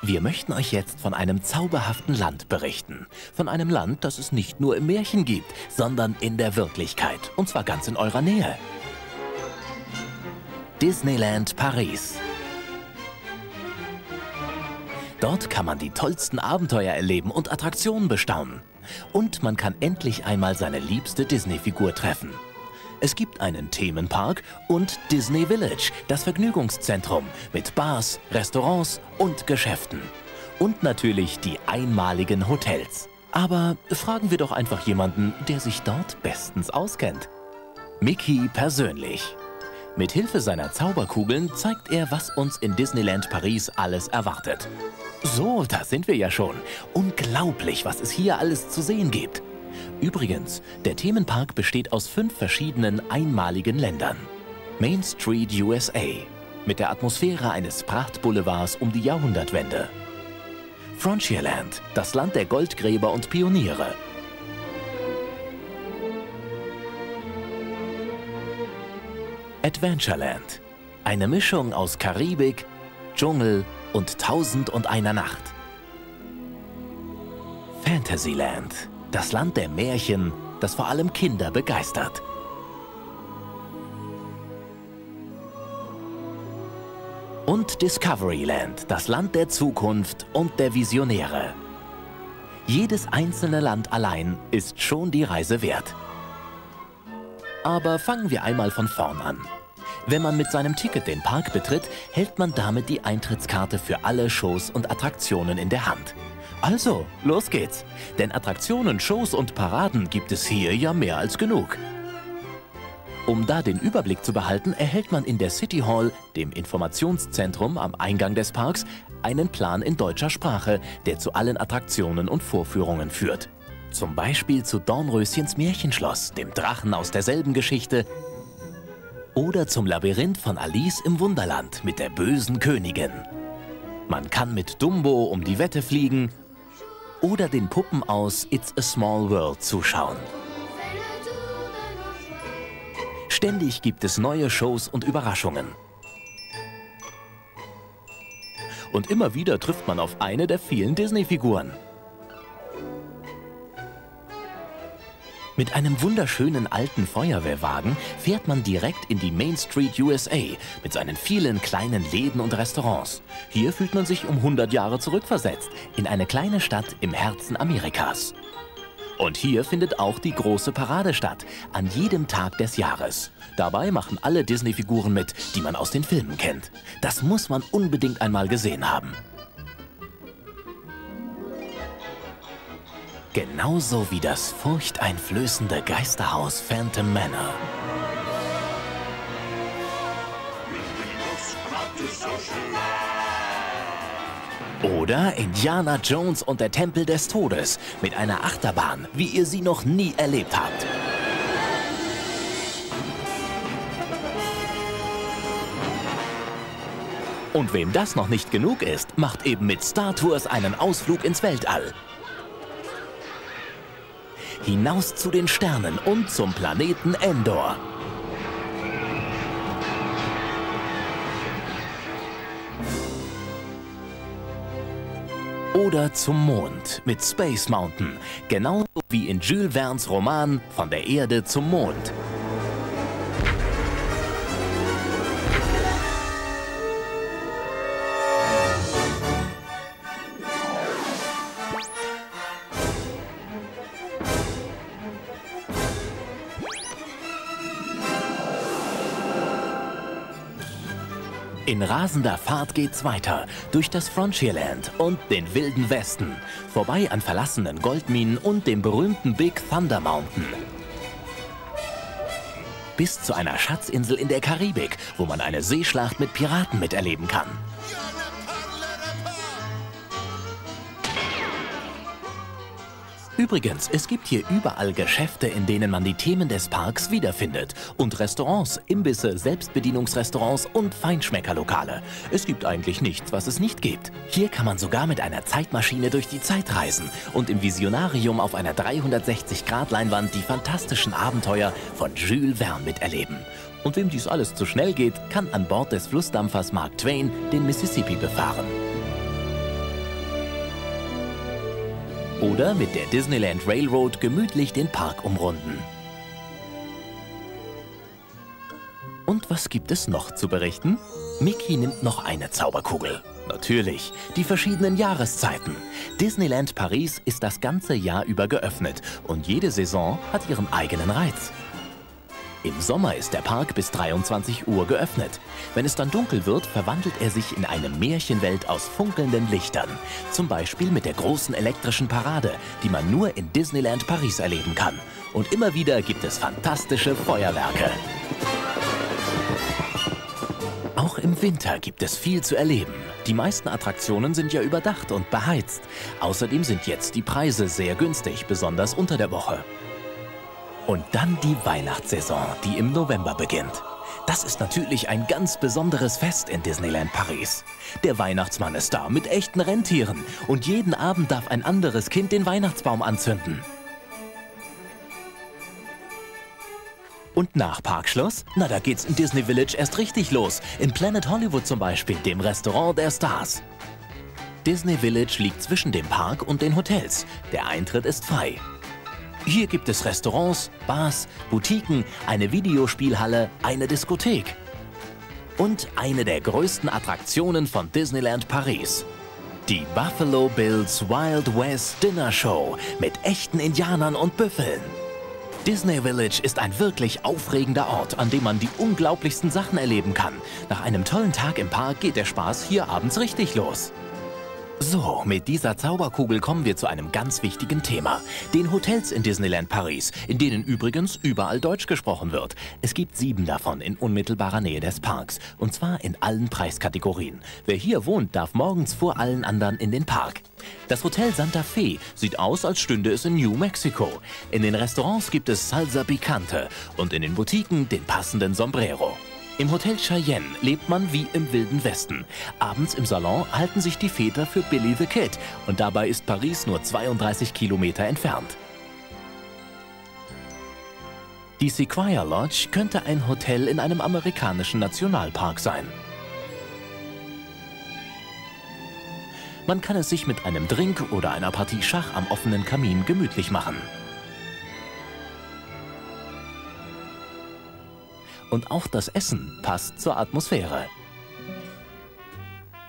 Wir möchten euch jetzt von einem zauberhaften Land berichten. Von einem Land, das es nicht nur im Märchen gibt, sondern in der Wirklichkeit. Und zwar ganz in eurer Nähe. Disneyland Paris. Dort kann man die tollsten Abenteuer erleben und Attraktionen bestaunen. Und man kann endlich einmal seine liebste Disney-Figur treffen. Es gibt einen Themenpark und Disney Village, das Vergnügungszentrum mit Bars, Restaurants und Geschäften. Und natürlich die einmaligen Hotels. Aber fragen wir doch einfach jemanden, der sich dort bestens auskennt. Mickey persönlich. Mit Hilfe seiner Zauberkugeln zeigt er, was uns in Disneyland Paris alles erwartet. So, da sind wir ja schon. Unglaublich, was es hier alles zu sehen gibt. Übrigens, der Themenpark besteht aus 5 verschiedenen einmaligen Ländern. Main Street USA mit der Atmosphäre eines Prachtboulevards um die Jahrhundertwende. Frontierland, das Land der Goldgräber und Pioniere. Adventureland, eine Mischung aus Karibik, Dschungel und 1001 Nacht. Fantasyland, das Land der Märchen, das vor allem Kinder begeistert. Und Discoveryland, das Land der Zukunft und der Visionäre. Jedes einzelne Land allein ist schon die Reise wert. Aber fangen wir einmal von vorn an. Wenn man mit seinem Ticket den Park betritt, hält man damit die Eintrittskarte für alle Shows und Attraktionen in der Hand. Also, los geht's! Denn Attraktionen, Shows und Paraden gibt es hier ja mehr als genug. Um da den Überblick zu behalten, erhält man in der City Hall, dem Informationszentrum am Eingang des Parks, einen Plan in deutscher Sprache, der zu allen Attraktionen und Vorführungen führt. Zum Beispiel zu Dornröschens Märchenschloss, dem Drachen aus derselben Geschichte, oder zum Labyrinth von Alice im Wunderland mit der bösen Königin. Man kann mit Dumbo um die Wette fliegen oder den Puppen aus It's a Small World zuschauen. Ständig gibt es neue Shows und Überraschungen. Und immer wieder trifft man auf eine der vielen Disney-Figuren. Mit einem wunderschönen alten Feuerwehrwagen fährt man direkt in die Main Street USA mit seinen vielen kleinen Läden und Restaurants. Hier fühlt man sich um 100 Jahre zurückversetzt, in eine kleine Stadt im Herzen Amerikas. Und hier findet auch die große Parade statt, an jedem Tag des Jahres. Dabei machen alle Disney-Figuren mit, die man aus den Filmen kennt. Das muss man unbedingt einmal gesehen haben. Genauso wie das furchteinflößende Geisterhaus Phantom Manor. Oder Indiana Jones und der Tempel des Todes mit einer Achterbahn, wie ihr sie noch nie erlebt habt. Und wem das noch nicht genug ist, macht eben mit Star Tours einen Ausflug ins Weltall. Hinaus zu den Sternen und zum Planeten Endor. Oder zum Mond mit Space Mountain, genauso wie in Jules Verne's Roman Von der Erde zum Mond. In rasender Fahrt geht's weiter, durch das Frontierland und den Wilden Westen, vorbei an verlassenen Goldminen und dem berühmten Big Thunder Mountain. Bis zu einer Schatzinsel in der Karibik, wo man eine Seeschlacht mit Piraten miterleben kann. Übrigens, es gibt hier überall Geschäfte, in denen man die Themen des Parks wiederfindet. Und Restaurants, Imbisse, Selbstbedienungsrestaurants und Feinschmeckerlokale. Es gibt eigentlich nichts, was es nicht gibt. Hier kann man sogar mit einer Zeitmaschine durch die Zeit reisen und im Visionarium auf einer 360-Grad-Leinwand die fantastischen Abenteuer von Jules Verne miterleben. Und wem dies alles zu schnell geht, kann an Bord des Flussdampfers Mark Twain den Mississippi befahren. Oder mit der Disneyland Railroad gemütlich den Park umrunden. Und was gibt es noch zu berichten? Mickey nimmt noch eine Zauberkugel. Natürlich, die verschiedenen Jahreszeiten. Disneyland Paris ist das ganze Jahr über geöffnet und jede Saison hat ihren eigenen Reiz. Im Sommer ist der Park bis 23 Uhr geöffnet. Wenn es dann dunkel wird, verwandelt er sich in eine Märchenwelt aus funkelnden Lichtern. Zum Beispiel mit der großen elektrischen Parade, die man nur in Disneyland Paris erleben kann. Und immer wieder gibt es fantastische Feuerwerke. Auch im Winter gibt es viel zu erleben. Die meisten Attraktionen sind ja überdacht und beheizt. Außerdem sind jetzt die Preise sehr günstig, besonders unter der Woche. Und dann die Weihnachtssaison, die im November beginnt. Das ist natürlich ein ganz besonderes Fest in Disneyland Paris. Der Weihnachtsmann ist da mit echten Rentieren und jeden Abend darf ein anderes Kind den Weihnachtsbaum anzünden. Und nach Parkschluss? Na, da geht's in Disney Village erst richtig los. In Planet Hollywood zum Beispiel, dem Restaurant der Stars. Disney Village liegt zwischen dem Park und den Hotels. Der Eintritt ist frei. Hier gibt es Restaurants, Bars, Boutiquen, eine Videospielhalle, eine Diskothek. Und eine der größten Attraktionen von Disneyland Paris. Die Buffalo Bills Wild West Dinner Show mit echten Indianern und Büffeln. Disney Village ist ein wirklich aufregender Ort, an dem man die unglaublichsten Sachen erleben kann. Nach einem tollen Tag im Park geht der Spaß hier abends richtig los. So, mit dieser Zauberkugel kommen wir zu einem ganz wichtigen Thema. Den Hotels in Disneyland Paris, in denen übrigens überall Deutsch gesprochen wird. Es gibt 7 davon in unmittelbarer Nähe des Parks. Und zwar in allen Preiskategorien. Wer hier wohnt, darf morgens vor allen anderen in den Park. Das Hotel Santa Fe sieht aus, als stünde es in New Mexico. In den Restaurants gibt es Salsa Picante und in den Boutiquen den passenden Sombrero. Im Hotel Cheyenne lebt man wie im Wilden Westen. Abends im Salon halten sich die Väter für Billy the Kid und dabei ist Paris nur 32 Kilometer entfernt. Die Sequoia Lodge könnte ein Hotel in einem amerikanischen Nationalpark sein. Man kann es sich mit einem Drink oder einer Partie Schach am offenen Kamin gemütlich machen. Und auch das Essen passt zur Atmosphäre.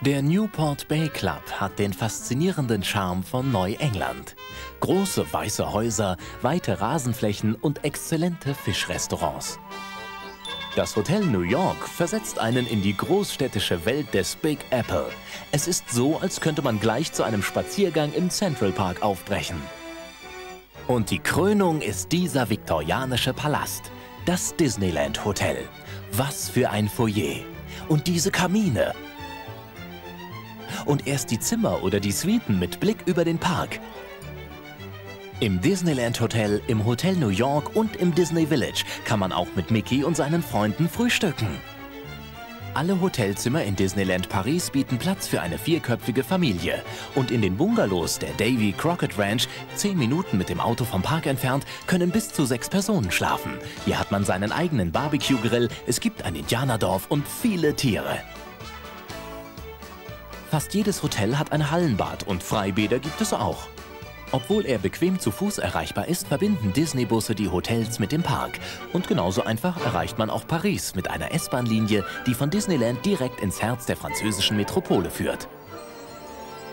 Der Newport Bay Club hat den faszinierenden Charme von Neuengland. Große weiße Häuser, weite Rasenflächen und exzellente Fischrestaurants. Das Hotel New York versetzt einen in die großstädtische Welt des Big Apple. Es ist so, als könnte man gleich zu einem Spaziergang im Central Park aufbrechen. Und die Krönung ist dieser viktorianische Palast. Das Disneyland Hotel. Was für ein Foyer. Und diese Kamine. Und erst die Zimmer oder die Suiten mit Blick über den Park. Im Disneyland Hotel, im Hotel New York und im Disney Village kann man auch mit Mickey und seinen Freunden frühstücken. Alle Hotelzimmer in Disneyland Paris bieten Platz für eine 4-köpfige Familie. Und in den Bungalows der Davy Crockett Ranch, 10 Minuten mit dem Auto vom Park entfernt, können bis zu 6 Personen schlafen. Hier hat man seinen eigenen Barbecue-Grill, es gibt ein Indianerdorf und viele Tiere. Fast jedes Hotel hat ein Hallenbad und Freibäder gibt es auch. Obwohl er bequem zu Fuß erreichbar ist, verbinden Disney-Busse die Hotels mit dem Park. Und genauso einfach erreicht man auch Paris mit einer S-Bahn-Linie, die von Disneyland direkt ins Herz der französischen Metropole führt.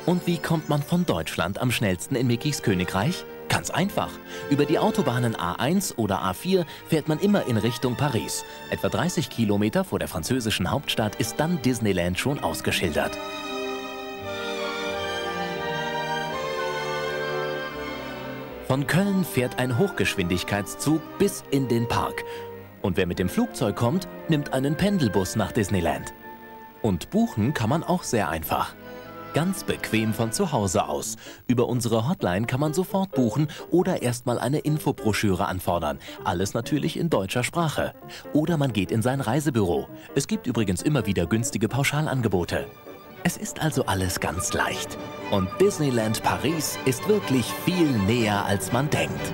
Und wie kommt man von Deutschland am schnellsten in Mickeys Königreich? Ganz einfach. Über die Autobahnen A1 oder A4 fährt man immer in Richtung Paris. Etwa 30 Kilometer vor der französischen Hauptstadt ist dann Disneyland schon ausgeschildert. Von Köln fährt ein Hochgeschwindigkeitszug bis in den Park. Und wer mit dem Flugzeug kommt, nimmt einen Pendelbus nach Disneyland. Und buchen kann man auch sehr einfach. Ganz bequem von zu Hause aus. Über unsere Hotline kann man sofort buchen oder erstmal eine Infobroschüre anfordern. Alles natürlich in deutscher Sprache. Oder man geht in sein Reisebüro. Es gibt übrigens immer wieder günstige Pauschalangebote. Es ist also alles ganz leicht. Und Disneyland Paris ist wirklich viel näher, als man denkt.